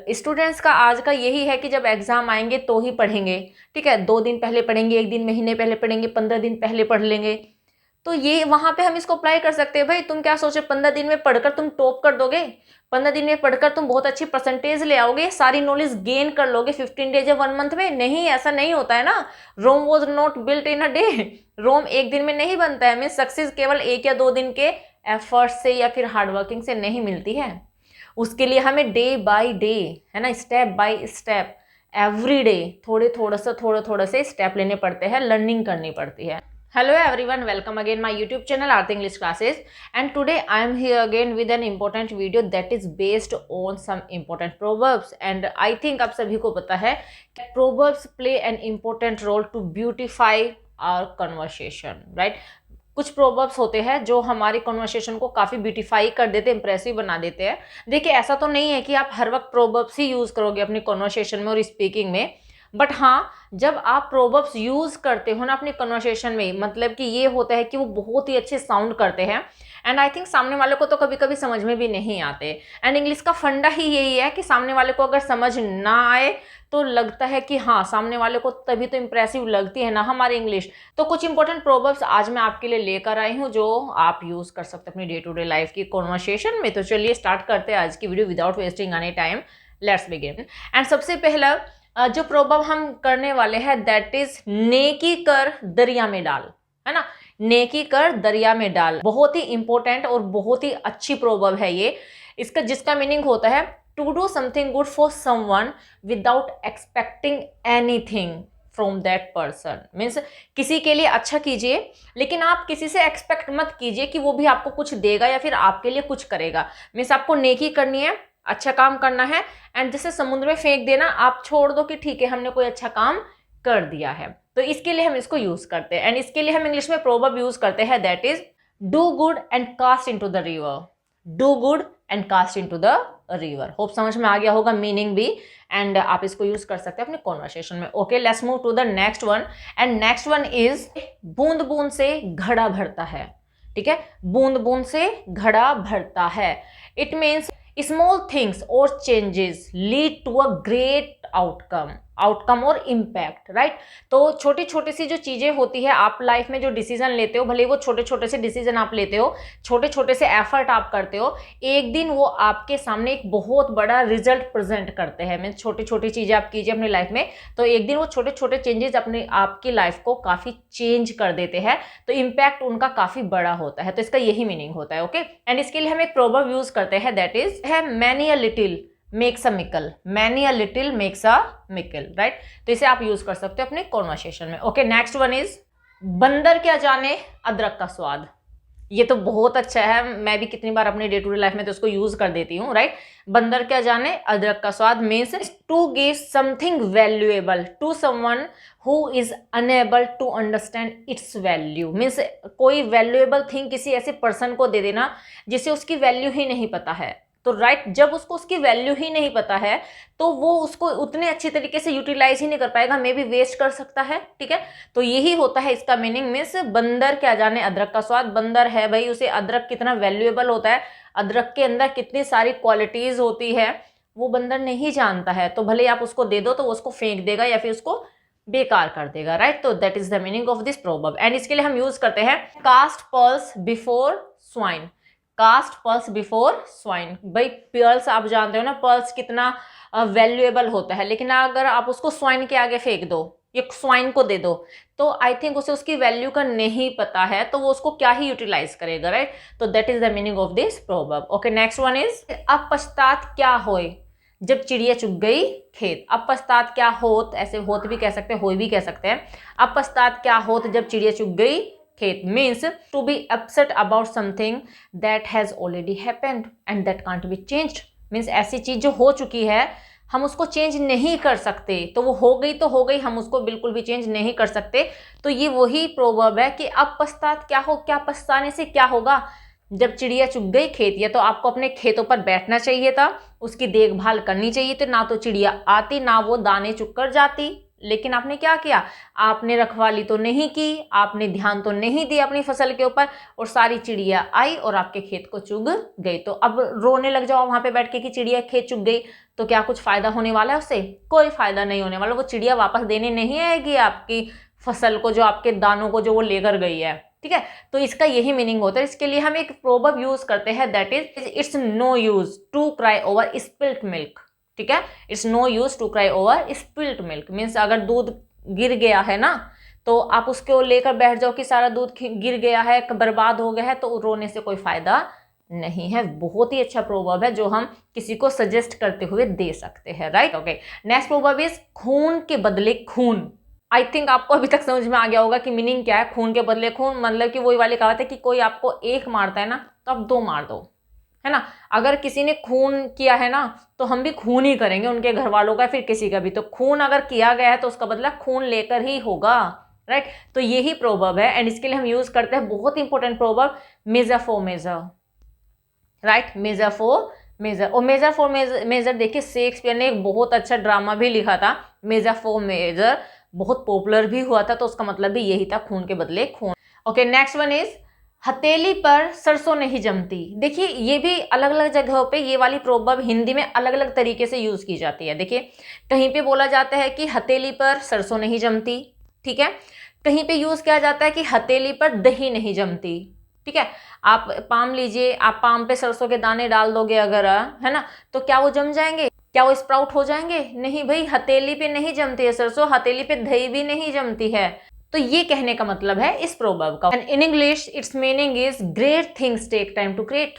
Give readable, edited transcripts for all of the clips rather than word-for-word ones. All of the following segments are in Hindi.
स्टूडेंट्स का आज का यही है कि जब एग्जाम आएंगे तो ही पढ़ेंगे, ठीक है, 2 दिन पहले पढ़ेंगे, 1 दिन महीने पहले पढ़ेंगे, 15 दिन पहले पढ़ लेंगे। तो ये वहां पे हम इसको अप्लाई कर सकते हैं। भाई तुम क्या सोचे 15 दिन में पढ़कर तुम टॉप कर दोगे, 15 दिन में पढ़कर तुम बहुत अच्छी परसेंटेज ले आओगे, सारी नॉलेज गेन कर लोगे 15 डेज या 1 मंथ में? नहीं, ऐसा नहीं होता है ना। Rome was not built in a day. Rome एक दिन में नहीं बनता है। मीन सक्सेस केवल 1 या 2 दिन के एफर्ट से या फिर हार्डवर्किंग से नहीं मिलती है। उसके लिए हमें डे बाय डे, है ना, step by step, every day थोड़े से स्टेप लेने पड़ते हैं, लर्निंग करनी पड़ती है। Hello everyone, welcome again my YouTube channel Arthi English Classes, and today I am here again with an important video that is based on some important proverbs, and I think आप सभी को पता है कि proverbs play an important role to beautify our conversation, right? कुछ प्रोवर्ब्स होते हैं जो हमारी कन्वर्सेशन को काफ़ी ब्यूटीफाई कर देते हैं, इंप्रेसिव बना देते हैं। देखिए ऐसा तो नहीं है कि आप हर वक्त प्रोवर्ब्स ही यूज़ करोगे अपनी कन्वर्सेशन में और स्पीकिंग में, बट हाँ, जब आप प्रोवर्ब्स यूज़ करते हो ना अपनी कन्वर्सेशन में, मतलब कि ये होता है कि वो बहुत ही अच्छे साउंड करते हैं, एंड आई थिंक सामने वाले को तो कभी कभी समझ में भी नहीं आते। एंड इंग्लिश का फंडा ही यही है कि सामने वाले को अगर समझ ना आए तो लगता है कि हाँ, सामने वाले को तभी तो इंप्रेसिव लगती है ना हमारी इंग्लिश। तो कुछ इंपॉर्टेंट प्रोवर्ब्स आज मैं आपके लिए लेकर आई हूँ जो आप यूज़ कर सकते हैं अपनी डे टू डे लाइफ की कन्वर्सेशन में। तो चलिए स्टार्ट करते हैं आज की video without wasting any time. Let's begin. And सबसे पहला जो प्रोवर्ब हम करने वाले हैं दैट इज नेकी कर दरिया में डाल, है ना, नेकी कर दरिया में डाल। बहुत ही इंपॉर्टेंट और बहुत ही अच्छी प्रोवर्ब है ये। इसका जिसका मीनिंग होता है to do something good for someone without expecting anything from that person. Means किसी के लिए अच्छा कीजिए लेकिन आप किसी से एक्सपेक्ट मत कीजिए कि वो भी आपको कुछ देगा या फिर आपके लिए कुछ करेगा। मीन्स आपको नेकी करनी है, अच्छा काम करना है, एंड जैसे समुद्र में फेंक देना, आप छोड़ दो कि ठीक है हमने कोई अच्छा काम कर दिया है। तो इसके लिए हम इसको यूज करते हैं, एंड इसके लिए हम इंग्लिश में प्रोवर्ब यूज करते हैं that is do good and cast into the river. Do good and cast into the river. Hope समझ में आ गया होगा मीनिंग भी, एंड आप इसको यूज कर सकते हैं अपने कॉन्वर्सेशन में। Okay, let's move to the next one, and next one is बूंद बूंद से घड़ा भरता है। ठीक है, बूंद बूंद से घड़ा भरता है। इट मीन्स स्मॉल थिंग्स और changes lead to a great outcome और इम्पैक्ट, राइट। तो छोटी छोटी सी जो चीजें होती है, आप लाइफ में जो डिसीजन लेते हो, भले वो छोटे छोटे से डिसीजन आप लेते हो, छोटे छोटे से एफर्ट आप करते हो, एक दिन वो आपके सामने एक बहुत बड़ा रिजल्ट प्रेजेंट करते हैं। मीन्स छोटी छोटी चीजें आप कीजिए अपनी लाइफ में, तो एक दिन वो छोटे छोटे चेंजेस अपने आपकी लाइफ को काफी चेंज कर देते हैं, तो इम्पैक्ट उनका काफी बड़ा होता है। तो इसका यही मीनिंग होता है। ओके, एंड इसके लिए हम एक प्रोवर्ब यूज करते हैं दैट इज है many a little makes a mickle. Many a little makes a mickle, right. तो इसे आप यूज कर सकते हो अपने कॉन्वर्सेशन में। ओके, नेक्स्ट वन इज बंदर क्या जाने अदरक का स्वाद। ये तो बहुत अच्छा है, मैं भी कितनी बार अपने डे टू डे लाइफ में तो उसको यूज कर देती हूँ, राइट। बंदर क्या जाने अदरक का स्वाद means to give something valuable to someone who is unable to understand its value. Means कोई वैल्यूएबल थिंग किसी ऐसे पर्सन को दे देना जिसे उसकी वैल्यू ही नहीं पता है। तो राइट, जब उसको उसकी वैल्यू ही नहीं पता है तो वो उसको उतने अच्छी तरीके से यूटिलाइज ही नहीं कर पाएगा, मे बी वेस्ट कर सकता है। ठीक है, तो यही होता है इसका मीनिंग। मीन्स बंदर क्या जाने अदरक का स्वाद। बंदर है भाई, उसे अदरक कितना वैल्यूएबल होता है, अदरक के अंदर कितनी सारी क्वालिटीज होती है, वो बंदर नहीं जानता है। तो भले आप उसको दे दो तो वो उसको फेंक देगा या फिर उसको बेकार कर देगा, राइट। तो that is the meaning of this proverb, and इसके लिए हम यूज करते हैं cast pearls before swine. Cast pearls before swine. भाई पर्ल्स आप जानते हो ना, पर्ल्स कितना वैल्यूएबल होता है, लेकिन अगर आप उसको स्वाइन के आगे फेंक दो, ये स्वाइन को दे दो, तो आई थिंक उसे उसकी वैल्यू का नहीं पता है, तो वो उसको क्या ही यूटिलाइज करेगा, राइट। तो that is the meaning of this proverb. Okay, next one is अब पछतात क्या होए जब चिड़िया चुग गई खेत। अब पछतात क्या होत, ऐसे होत भी कह सकते हैं, होए भी कह सकते हैं। अब पछतात क्या होत जब चिड़िया चुग गई खेत means to be upset about something that has already happened and that can't be changed. Means ऐसी चीज जो हो चुकी है हम उसको चेंज नहीं कर सकते, तो वो हो गई तो हो गई, हम उसको बिल्कुल भी चेंज नहीं कर सकते। तो ये वही प्रोवर्ब है कि अब पछतात क्या हो, क्या पछताने से क्या होगा जब चिड़िया चुग गई खेत। या तो आपको अपने खेतों पर बैठना चाहिए था, उसकी देखभाल करनी चाहिए थी, ना तो चिड़िया आती ना वो दाने चुग कर जाती, लेकिन आपने क्या किया, आपने रखवाली तो नहीं की, आपने ध्यान तो नहीं दिया अपनी फसल के ऊपर, और सारी चिड़िया आई और आपके खेत को चुग गई। तो अब रोने लग जाओ वहां पे बैठ के कि चिड़िया खेत चुग गई, तो क्या कुछ फायदा होने वाला है उससे? कोई फायदा नहीं होने वाला। वो चिड़िया वापस देने नहीं आएगी आपकी फसल को, जो आपके दानों को जो वो लेकर गई है। ठीक है, तो इसका यही मीनिंग होता है। इसके लिए हम एक प्रोवर्ब यूज करते हैं, that is it's no use to cry over spilt milk. ठीक है, it's no use to cry over spilt milk, means अगर दूध गिर गया है ना, तो आप उसको लेकर बैठ जाओ कि सारा दूध गिर गया है, बर्बाद हो गया है, तो रोने से कोई फायदा नहीं है। बहुत ही अच्छा प्रोवर्ब है जो हम किसी को सजेस्ट करते हुए दे सकते हैं, right. Okay, next proverb is खून के बदले खून। आई थिंक आपको अभी तक समझ में आ गया होगा कि मीनिंग क्या है। खून के बदले खून मतलब कि वही वाली कहावत है कि कोई आपको एक मारता है ना, तो आप दो मार दो, है ना। अगर किसी ने खून किया है ना, तो हम भी खून ही करेंगे, उनके घर वालों का फिर किसी का भी। तो खून अगर किया गया है तो उसका बदला खून लेकर ही होगा, राइट। तो यही प्रोवर्ब है, एंड इसके लिए हम यूज करते हैं बहुत important proverb, measure for measure, right. Measure for measure, और मेजर फॉर मेजर देखिए शेक्सपियर ने एक बहुत अच्छा ड्रामा भी लिखा था, मेजर फॉर मेजर, बहुत पॉपुलर भी हुआ था। तो उसका मतलब भी यही था, खून के बदले खून। ओके, नेक्स्ट वन इज हथेली पर सरसों नहीं जमती। देखिए ये भी अलग अलग जगहों पे ये वाली प्रोवर्ब हिंदी में अलग अलग तरीके से यूज की जाती है। देखिए कहीं पे बोला जाता है कि हथेली पर सरसों नहीं जमती, ठीक है। कहीं पे यूज किया जाता है कि हथेली पर दही नहीं जमती, ठीक है। आप पाम लीजिए, आप पाम पे सरसों के दाने डाल दोगे अगर, है ना, तो क्या वो जम जाएंगे? क्या वो स्प्राउट हो जाएंगे? नहीं भाई, हथेली पे नहीं जमती है सरसों, हथेली पे दही भी नहीं जमती है। तो ये कहने का मतलब है इस प्रोवर्ब का। And in English its meaning is great things take time to create.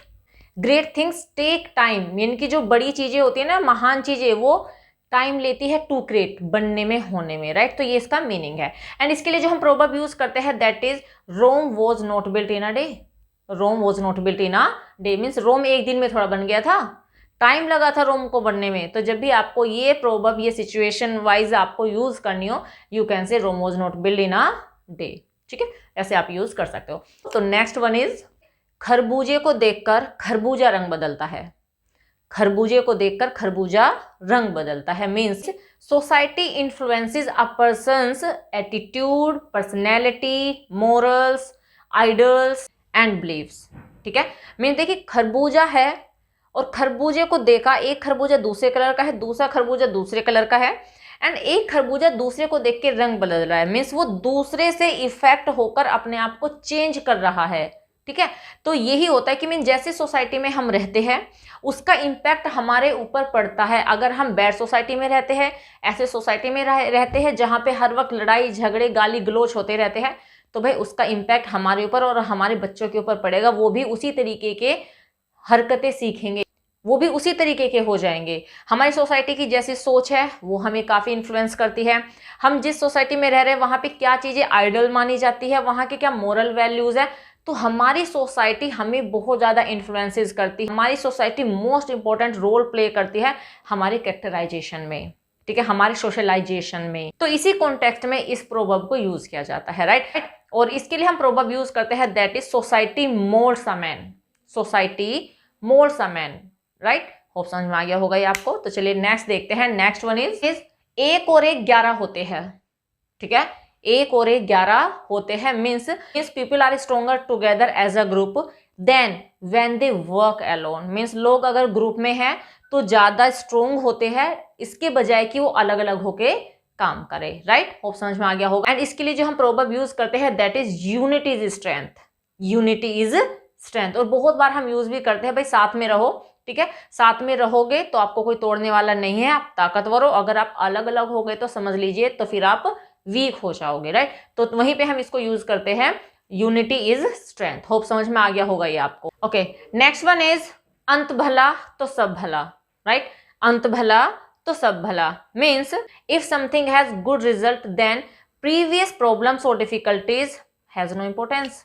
Great things take time, यानी कि जो बड़ी चीजें होती है ना, महान चीजें, वो टाइम लेती है टू क्रिएट, बनने में, होने में, राइट। तो ये इसका मीनिंग है। एंड इसके लिए जो हम प्रोवर्ब यूज करते हैं, that is Rome was not built in a day. Rome was not built in a day means Rome एक दिन में थोड़ा बन गया था, टाइम लगा था रोम को बनने में। तो जब भी आपको ये प्रोवर्ब, ये सिचुएशन वाइज आपको यूज करनी हो, you can say Rome was not built in a day, ठीक है, ऐसे आप यूज कर सकते हो। तो नेक्स्ट वन इज खरबूजे को देखकर खरबूजा रंग बदलता है। खरबूजे को देखकर खरबूजा रंग बदलता है means society influences a person's attitude, personality, morals, idols and beliefs, ठीक है। मीन्स देखिए खरबूजा है और खरबूजे को देखा, एक खरबूजा दूसरे कलर का है, दूसरा खरबूजा दूसरे कलर का है, एंड एक खरबूजा दूसरे को देख के रंग बदल रहा है। मीन्स वो दूसरे से इफेक्ट होकर अपने आप को चेंज कर रहा है, ठीक है। तो यही होता है कि मीन जैसे सोसाइटी में हम रहते हैं उसका इम्पैक्ट हमारे ऊपर पड़ता है। अगर हम बैड सोसाइटी में रहते हैं, ऐसे सोसाइटी में रहते हैं जहाँ पे हर वक्त लड़ाई झगड़े गाली गलोच होते रहते हैं, तो भाई उसका इम्पैक्ट हमारे ऊपर और हमारे बच्चों के ऊपर पड़ेगा। वो भी उसी तरीके के हरकतें सीखेंगे, वो भी उसी तरीके के हो जाएंगे। हमारी सोसाइटी की जैसी सोच है वो हमें काफ़ी इन्फ्लुएंस करती है। हम जिस सोसाइटी में रह रहे हैं वहाँ पे क्या चीज़ें आइडल मानी जाती है, वहाँ के क्या मोरल वैल्यूज़ है, तो हमारी सोसाइटी हमें बहुत ज़्यादा इन्फ्लुएंसेस करती है। हमारी society most important role play करती है हमारे कैरेक्टराइजेशन में, ठीक है, हमारे सोशलाइजेशन में। तो इसी कॉन्टेक्स्ट में इस प्रोवर्ब को यूज किया जाता है, राइट। और इसके लिए हम प्रोवर्ब यूज करते हैं, that is society moulds a man. Society moulds a man, right. Hope समझ में आ गया होगा ये आपको। तो चलिए नेक्स्ट देखते हैं। नेक्स्ट वन इज एक और एक 11 होते हैं, ठीक है। एक और एक 11 होते हैं means people are stronger together as a group than when they work alone. Means लोग अगर ग्रुप में हैं तो ज्यादा स्ट्रोंग होते हैं, इसके बजाय कि वो अलग अलग होके काम करे, राइट। होप समझ में आ गया होगा। एंड इसके लिए जो हम प्रोवर्ब यूज करते हैं, that is unity is strength. Unity is strength. और बहुत बार हम यूज भी करते हैं, भाई साथ में रहो, ठीक है, साथ में रहोगे तो आपको कोई तोड़ने वाला नहीं है, आप ताकतवर हो। अगर आप अलग अलग हो गए तो समझ लीजिए तो फिर आप वीक हो जाओगे, राइट। तो वहीं पे हम इसको यूज करते हैं, यूनिटी इज स्ट्रेंथ। होप समझ में आ गया होगा ये आपको। ओके, नेक्स्ट वन इज अंत भला तो सब भला, राइट। अंत भला तो सब भला means if something has good result then previous problems और difficulties has no importance,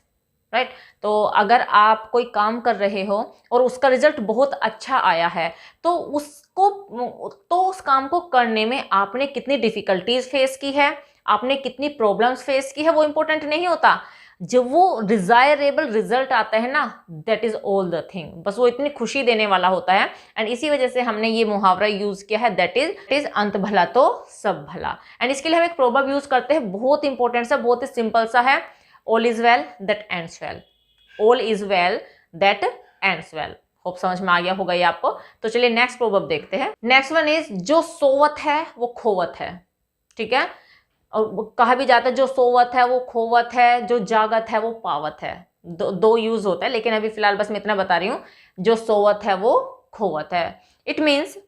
right. तो अगर आप कोई काम कर रहे हो और उसका रिजल्ट बहुत अच्छा आया है, तो उस काम को करने में आपने कितनी डिफिकल्टीज फेस की है, आपने कितनी प्रॉब्लम्स फेस की है, वो इंपॉर्टेंट नहीं होता। जब वो डिजायरेबल रिजल्ट आता है ना, that is all the thing, बस वो इतनी खुशी देने वाला होता है। एंड इसी वजह से हमने ये मुहावरा यूज किया है, दैट इज अंत भला तो सब भला। एंड इसके लिए हम एक प्रोवर्ब यूज करते हैं, बहुत इंपॉर्टेंट सा, बहुत ही सिंपल सा है, all is well that ends well. All is well that ends well. Hope समझ में आ गया होगा ये आपको। तो चलिए नेक्स्ट प्रोवर्ब देखते हैं। नेक्स्ट वन इज जो सोवत है वो खोवत है। ठीक है, और कहा भी जाता है जो सोवत है वो खोवत है, जो जागत है वो पावत है। दो यूज होता है, लेकिन अभी फिलहाल बस मैं इतना बता रही हूँ, जो सोवत है वो खोवत है। It means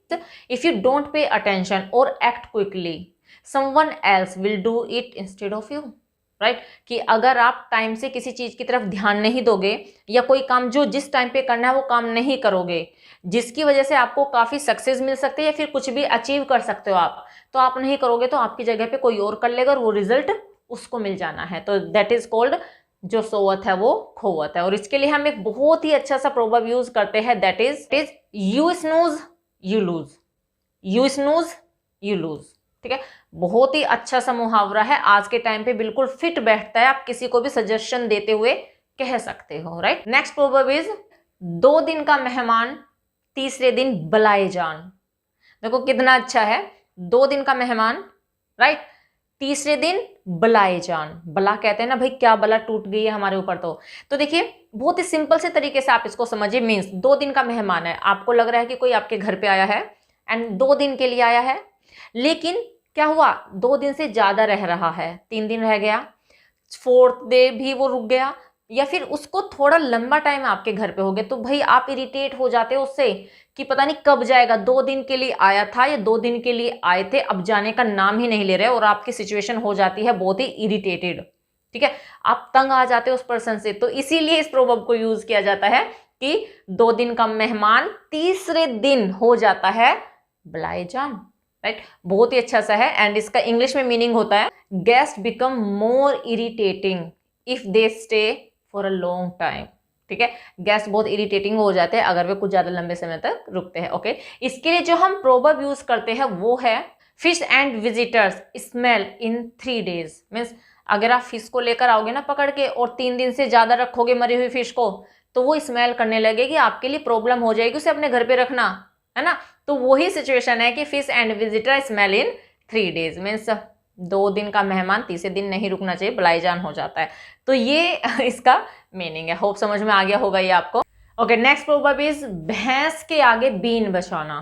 if you don't pay attention और act quickly, someone else will do it instead of you. Right, कि अगर आप टाइम से किसी चीज की तरफ ध्यान नहीं दोगे, या कोई काम जो जिस टाइम पे करना है वो काम नहीं करोगे, जिसकी वजह से आपको काफी सक्सेस मिल सकती है या फिर कुछ भी अचीव कर सकते हो आप, तो आप नहीं करोगे तो आपकी जगह पे कोई और कर लेगा और वो रिजल्ट उसको मिल जाना है। तो दैट इज कॉल्ड जो सोवत है वो खोवत है। और इसके लिए हम एक बहुत ही अच्छा सा प्रोवर्ब यूज करते हैं, that is you snooze you lose. You snooze you lose. ठीक है, बहुत ही अच्छा सा मुहावरा है, आज के टाइम पे बिल्कुल फिट बैठता है, आप किसी को भी सजेशन देते हुए कह सकते हो। राइट, नेक्स्ट प्रोवर्ब इज 2 दिन का मेहमान तीसरे दिन बलाए जान। देखो कितना अच्छा है, 2 दिन का मेहमान, राइट, तीसरे दिन बलाए जान। बला कहते हैं ना भाई, क्या बला टूट गई है हमारे ऊपर। तो देखिए बहुत ही सिंपल से तरीके से आप इसको समझिए। मीन्स 2 दिन का मेहमान है, आपको लग रहा है कि कोई आपके घर पे आया है एंड 2 दिन के लिए आया है, लेकिन क्या हुआ, 2 दिन से ज्यादा रह रहा है, 3 दिन रह गया, 4th डे भी वो रुक गया, या फिर उसको थोड़ा लंबा टाइम आपके घर पे हो गया, तो भाई आप इरिटेट हो जाते हो उससे कि पता नहीं कब जाएगा। 2 दिन के लिए आया था या 2 दिन के लिए आए थे, अब जाने का नाम ही नहीं ले रहे, और आपकी सिचुएशन हो जाती है बहुत ही इरिटेटेड। ठीक है, आप तंग आ जाते हो उस पर्सन से। तो इसीलिए इस प्रोवर्ब को यूज किया जाता है कि 2 दिन का मेहमान तीसरे दिन हो जाता है बलाए जान। राइट, बहुत ही अच्छा सा है। एंड इसका इंग्लिश में मीनिंग होता है guest become more irritating if they stay for a long time. ठीक है, गेस्ट बहुत इरिटेटिंग हो जाते हैं अगर वे कुछ ज्यादा लंबे समय तक रुकते हैं। ओके, इसके लिए जो हम प्रोवर्ब यूज करते हैं वो है fish and visitors smell in 3 days। Means अगर आप फिश को लेकर आओगे ना पकड़ के और 3 दिन से ज्यादा रखोगे मरी हुई फिश को, तो वो स्मेल करने लगेगी, आपके लिए प्रॉब्लम हो जाएगी उसे अपने घर पे रखना, है ना। तो वही सिचुएशन है कि fish and visitor smell in 3 days। Means 2 दिन का मेहमान तीसरे दिन नहीं रुकना चाहिए, बलाए जान हो जाता है। तो ये इसका मीनिंग है। होप समझ में आ गया होगा ये आपको। ओके, नेक्स्ट प्रोवर्ब इज भैंस के आगे बीन बजाना।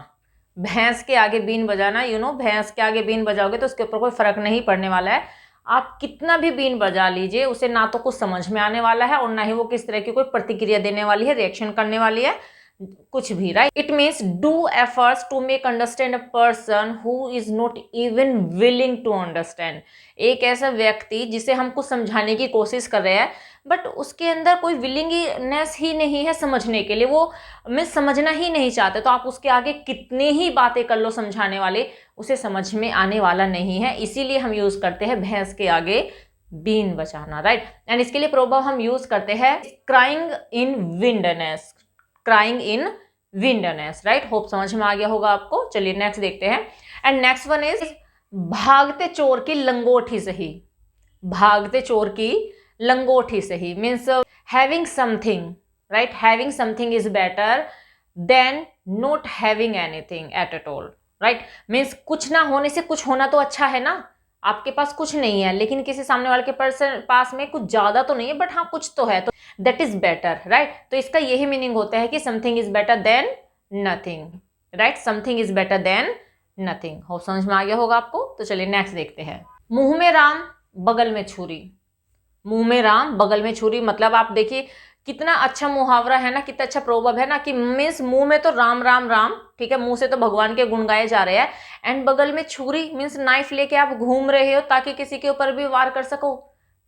भैंस के आगे बीन बजाना, यू नो, भैंस के आगे बीन बजाओगे तो उसके ऊपर कोई फर्क नहीं पड़ने वाला है। आप कितना भी बीन बजा लीजिए, उसे ना तो कुछ समझ में आने वाला है और ना ही वो किस तरह की कोई प्रतिक्रिया देने वाली है, रिएक्शन करने वाली है, कुछ भी। Right, it means do efforts to make understand a person who is not even willing to understand. एक ऐसा व्यक्ति जिसे हम कुछ समझाने की कोशिश कर रहे हैं बट उसके अंदर कोई विलिंगनेस ही नहीं है समझने के लिए, वो मैं समझना ही नहीं चाहते, तो आप उसके आगे कितने ही बातें कर लो समझाने वाले, उसे समझ में आने वाला नहीं है। इसीलिए हम यूज करते हैं भैंस के आगे बीन बजाना। राइट, एंड इसके लिए प्रोवर्ब हम यूज करते हैं crying in wilderness. Crying in wilderness. Right, hope समझ में आ गया होगा आपको। चलिए नेक्स्ट देखते हैं। एंड नेक्स्ट वन इज भागते चोर की लंगोटी सही। भागते चोर की लंगोटी सही means having something. Right, having something is better than not having anything at all. Right, means कुछ ना होने से कुछ होना तो अच्छा है ना। आपके पास कुछ नहीं है लेकिन किसी सामने वाले के पास में कुछ ज्यादा तो नहीं है बट हाँ कुछ तो है, तो दैट इज बेटर। राइट, तो इसका यही मीनिंग होता है कि something is better than nothing. Right, something is better than nothing. हो समझ में आ गया होगा आपको। तो चलिए नेक्स्ट देखते हैं। मुंह में राम बगल में छुरी। मुंह में राम बगल में छुरी मतलब आप देखिए कितना अच्छा मुहावरा है ना, कितना अच्छा प्रोवर्ब है ना, कि मीन्स मुंह में तो राम राम राम, ठीक है, मुंह से तो भगवान के गुण गाए जा रहे हैं, एंड बगल में छुरी मीन्स नाइफ लेके आप घूम रहे हो ताकि किसी के ऊपर भी वार कर सको।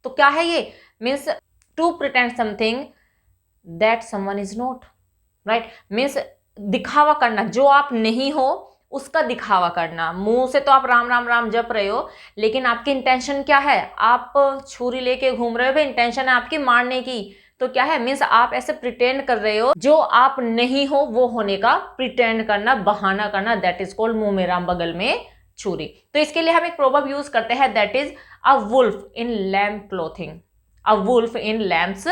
तो क्या है ये, means to pretend something that someone is not. Right, means दिखावा करना, जो आप नहीं हो उसका दिखावा करना। मुंह से तो आप राम राम राम जप रहे हो लेकिन आपकी इंटेंशन क्या है, आप छुरी लेके घूम रहे हो, इंटेंशन है आपकी मारने की। तो क्या है, मीन्स आप ऐसे प्रिटेंड कर रहे हो, जो आप नहीं हो वो होने का प्रिटेंड करना, बहाना करना, दैट इज कॉल्ड मुंह में राम बगल में छुरी। तो इसके लिए हम एक प्रोवर्ब यूज करते हैं, that is a wolf in lamb clothing. A wolf in lamb's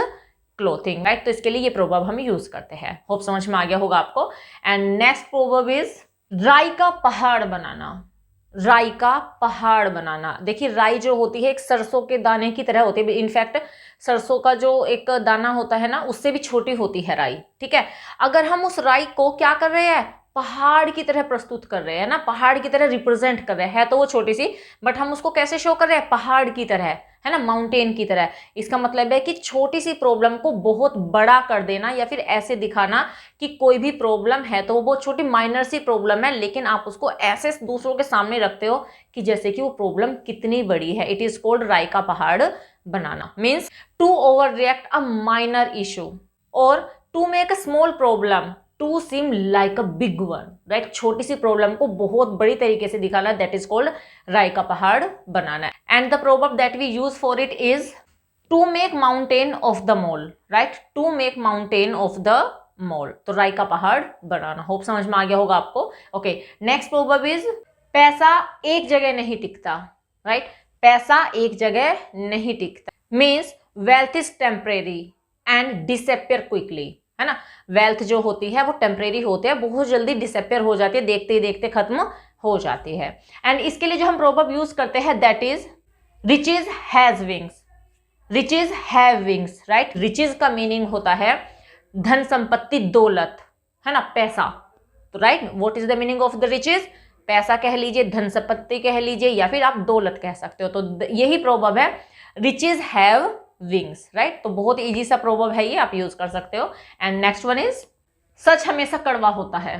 clothing, right. तो इसके लिए ये प्रोवर्ब हम यूज करते हैं। होप समझ में आ गया होगा आपको। एंड नेक्स्ट प्रोवर्ब इज राई का पहाड़ बनाना। राई का पहाड़ बनाना, देखिए राई जो होती है एक सरसों के दाने की तरह होती है। इनफैक्ट सरसों का जो एक दाना होता है ना, उससे भी छोटी होती है राई, ठीक है। अगर हम उस राई को क्या कर रहे हैं, पहाड़ की तरह प्रस्तुत कर रहे हैं ना, पहाड़ की तरह रिप्रेजेंट कर रहे हैं, है तो वो छोटी सी, बट हम उसको कैसे शो कर रहे हैं, पहाड़ की तरह, है ना, माउंटेन की तरह। इसका मतलब है कि छोटी सी प्रॉब्लम को बहुत बड़ा कर देना, या फिर ऐसे दिखाना कि कोई भी प्रॉब्लम है तो वो बहुत छोटी माइनर सी प्रॉब्लम है, लेकिन आप उसको ऐसे दूसरों के सामने रखते हो कि जैसे कि वो प्रॉब्लम कितनी बड़ी है। इट इज कॉल्ड राई का पहाड़ बनाना। Means to overreact a minor issue और to make a small problem to seem like a big one, right. छोटी सी प्रॉब्लम को बहुत बड़ी तरीके से दिखाना, दैट इज कॉल्ड राई का पहाड़ बनाना। And the proverb that we use for it is to make mountain of the mole, right. To make mountain of the mole, तो राई का पहाड़ बनाना। होप समझ में आ गया होगा आपको। ओके, नेक्स्ट प्रोवर्ब इज पैसा एक जगह नहीं टिकता, राइट। पैसा एक जगह नहीं टिकता means wealth is temporary and disappear quickly, है ना। वेल्थ जो होती है वो टेम्परेरी होती है, बहुत जल्दी डिसअपियर हो जाती है, देखते ही देखते खत्म हो जाती है। एंड इसके लिए जो हम प्रोवर्ब यूज करते हैं that is riches has wings, riches have wings, right. Riches का मीनिंग होता है धन संपत्ति, दौलत, है ना, पैसा। तो right, what is the meaning of the riches, पैसा कह लीजिए, धन संपत्ति कह लीजिए, या फिर आप दौलत कह सकते हो। तो यही प्रोवर्ब है, रिचेज हैव विंग्स, राइट। तो बहुत इजी सा प्रोवर्ब है ये, आप यूज कर सकते हो। And next one is such हमेशा कड़वा होता है।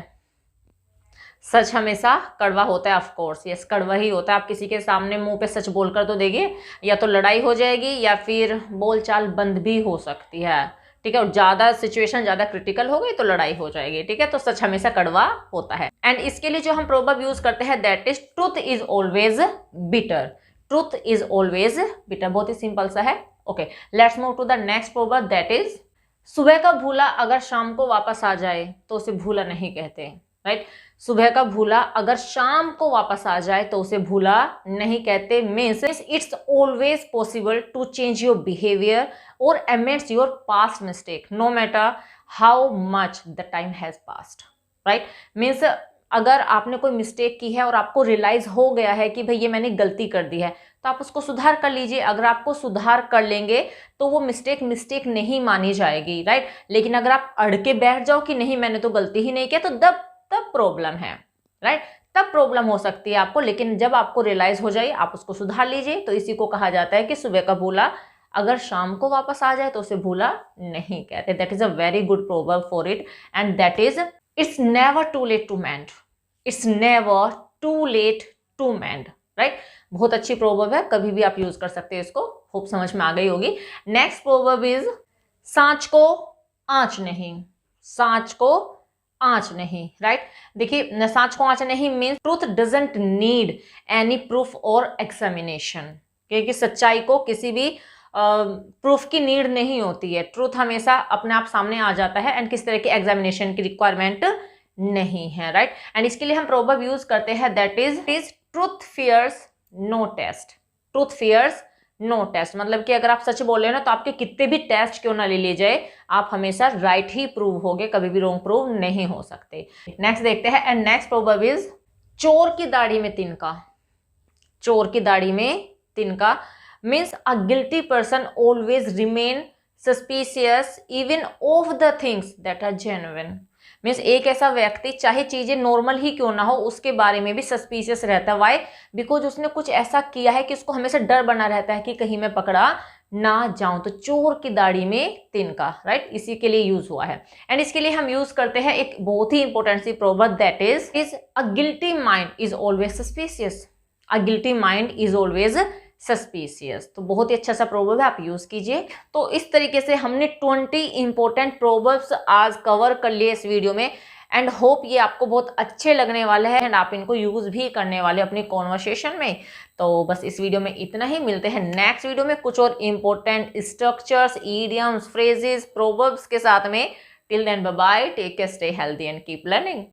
सच हमेशा कड़वा होता है, ऑफ कोर्स यस, कड़वा ही होता है। आप किसी के सामने मुंह पे सच बोलकर तो देखिए, या तो लड़ाई हो जाएगी या फिर बोलचाल बंद भी हो सकती है, ठीक है। और ज्यादा सिचुएशन ज्यादा क्रिटिकल हो गई तो लड़ाई हो जाएगी, ठीक है। तो सच हमेशा कड़वा होता है। एंड इसके लिए जो हम प्रोवर्ब यूज करते हैं that is truth is always bitter, truth is always bitter, बहुत ही सिंपल सा है। Okay, let's move to the next proverb that is सुबह का भूला अगर शाम को वापस आ जाए तो उसे भूला नहीं कहते, राइट। सुबह का भूला अगर शाम को वापस आ जाए तो उसे भूला नहीं कहते means it's always possible to change your behaviour और amends your past mistake no matter how much the time has passed, right. Means अगर आपने कोई मिस्टेक की है और आपको रियलाइज हो गया है कि भाई ये मैंने गलती कर दी है, तो आप उसको सुधार कर लीजिए। अगर आपको सुधार कर लेंगे तो वो मिस्टेक नहीं मानी जाएगी, राइट। लेकिन अगर आप अड़ के बैठ जाओ कि नहीं मैंने तो गलती ही नहीं किया, तो तब प्रॉब्लम है, राइट। तब प्रॉब्लम हो सकती है आपको। लेकिन जब आपको रियलाइज हो जाए आप उसको सुधार लीजिए। तो इसी को कहा जाता है कि सुबह का भूला अगर शाम को वापस आ जाए तो उसे भूला नहीं कहते। That is a very good proverb for it and that is it's never too late to mend, it's never too late to mend, right. बहुत अच्छी प्रोवर्ब है, कभी भी आप यूज कर सकते हैं इसको। होप समझ में आ गई होगी। नेक्स्ट प्रोवर्ब इज सांच को आंच नहीं, सांच को आंच नहीं, राइट। देखिए सांच को आंच नहीं means truth doesn't need any proof और एग्जामिनेशन, क्योंकि सच्चाई को किसी भी प्रूफ की नीड नहीं होती है। ट्रूथ हमेशा अपने आप सामने आ जाता है एंड किस तरह की एग्जामिनेशन की रिक्वायरमेंट नहीं है, राइट। एंड इसके लिए हम प्रोवर्ब यूज करते हैं that is truth fears no test, truth fears no test. मतलब कि अगर आप सच बोल रहे हो ना तो आपके कितने भी टेस्ट क्यों ना ले लिए जाए, आप हमेशा राइट ही प्रूव होगे, कभी भी रॉन्ग प्रूव नहीं हो सकते। नेक्स्ट देखते हैं एंड नेक्स्ट प्रोवर्ब इज चोर की दाढ़ी में तिनका, चोर की दाढ़ी में तिनका means a guilty person always remain suspicious even of the things that are genuine. Means एक ऐसा व्यक्ति चाहे चीजें नॉर्मल ही क्यों ना हो उसके बारे में भी सस्पिशियस रहता है। वाई? बिकॉज उसने कुछ ऐसा किया है कि उसको हमेशा डर बना रहता है कि कहीं मैं पकड़ा ना जाऊं। तो चोर की दाढ़ी में तिनका, राइट, इसी के लिए यूज हुआ है। एंड इसके लिए हम यूज करते हैं एक बहुत ही इंपॉर्टेंट सी proverb that is a guilty mind is always suspicious, a guilty mind is always suspicious. तो बहुत ही अच्छा सा प्रोवर्ब है, आप यूज कीजिए। तो इस तरीके से हमने 20 इंपॉर्टेंट प्रोवर्ब्स आज कवर कर लिए इस वीडियो में एंड होप ये आपको बहुत अच्छे लगने वाले हैं एंड आप इनको यूज भी करने वाले अपनी कॉन्वर्सेशन में। तो बस इस वीडियो में इतना ही, मिलते हैं नेक्स्ट वीडियो में कुछ और important structures, idioms, phrases, proverbs के साथ में। Till then bye bye, take care, stay healthy and keep learning.